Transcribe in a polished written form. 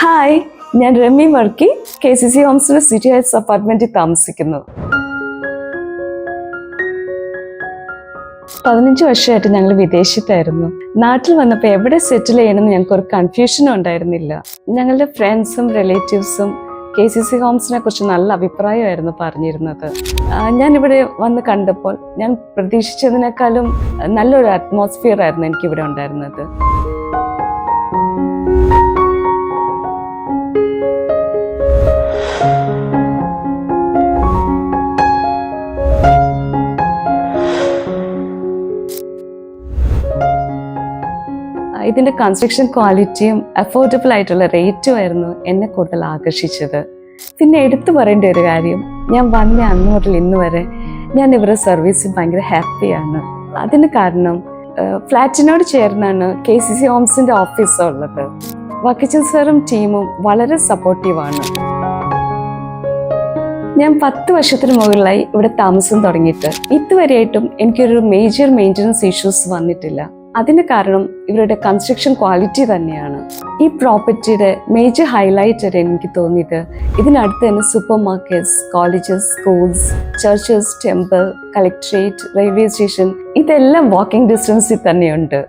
Hi, ഞാൻ Ramya Varkey KCC ഹോംസിലെ city heights അപ്പാർട്ട്മെന്റിൽ താമസിക്കുന്നു. 15 വർഷമായിട്ട് ഞങ്ങൾ വിദേശത്തായിരുന്നു. നാട്ടിൽ വന്നപ്പോൾ എവിടെ സെറ്റിൽ ചെയ്യണമെന്ന് ഞങ്ങൾക്ക് ഒരു കൺഫ്യൂഷനും ഉണ്ടായിരുന്നില്ല. ഞങ്ങളുടെ ഫ്രണ്ട്സും റിലേറ്റീവ്സും KCC ഹോംസിനെ കുറിച്ച് നല്ല അഭിപ്രായമായിരുന്നു പറഞ്ഞിരുന്നത്. ഞാനിവിടെ വന്ന് കണ്ടപ്പോൾ ഞാൻ പ്രതീക്ഷിച്ചതിനേക്കാളും നല്ലൊരു അറ്റ്മോസ്ഫിയർ ആയിരുന്നു എനിക്കിവിടെ ഉണ്ടായിരുന്നത്. ഇതിൻ്റെ കൺസ്ട്രക്ഷൻ ക്വാളിറ്റിയും അഫോർഡബിൾ ആയിട്ടുള്ള റേറ്റും ആയിരുന്നു എന്നെ കൂടുതൽ ആകർഷിച്ചത്. പിന്നെ എടുത്തു പറയേണ്ട ഒരു കാര്യം, ഞാൻ വന്ന അന്ന് മുതൽ ഇന്ന് വരെ ഞാൻ ഇവരുടെ സർവീസിൽ ഭയങ്കര ഹാപ്പിയാണ്. അതിന് കാരണം ഫ്ലാറ്റിനോട് ചേർന്നാണ് KCC ഹോംസിൻ്റെ ഓഫീസ് ഉള്ളത്. വക്കച്ചൻ സാറും ടീമും വളരെ സപ്പോർട്ടീവാണ്. ഞാൻ 10 വർഷത്തിന് മുകളിലായി ഇവിടെ താമസം തുടങ്ങിയിട്ട് ഇതുവരെയായിട്ടും എനിക്കൊരു മേജർ മെയിൻ്റനൻസ് ഇഷ്യൂസ് വന്നിട്ടില്ല. അതിന് കാരണം ഇവരുടെ കൺസ്ട്രക്ഷൻ ക്വാളിറ്റി തന്നെയാണ്. ഈ പ്രോപ്പർട്ടിയുടെ മേജർ ഹൈലൈറ്റ് ആയിട്ട് എനിക്ക് തോന്നിയത് ഇതിനടുത്ത് തന്നെ super markets, colleges, schools, churches, temple, collectorate, railway station ഇതെല്ലാം വാക്കിംഗ് ഡിസ്റ്റൻസിൽ തന്നെയുണ്ട്.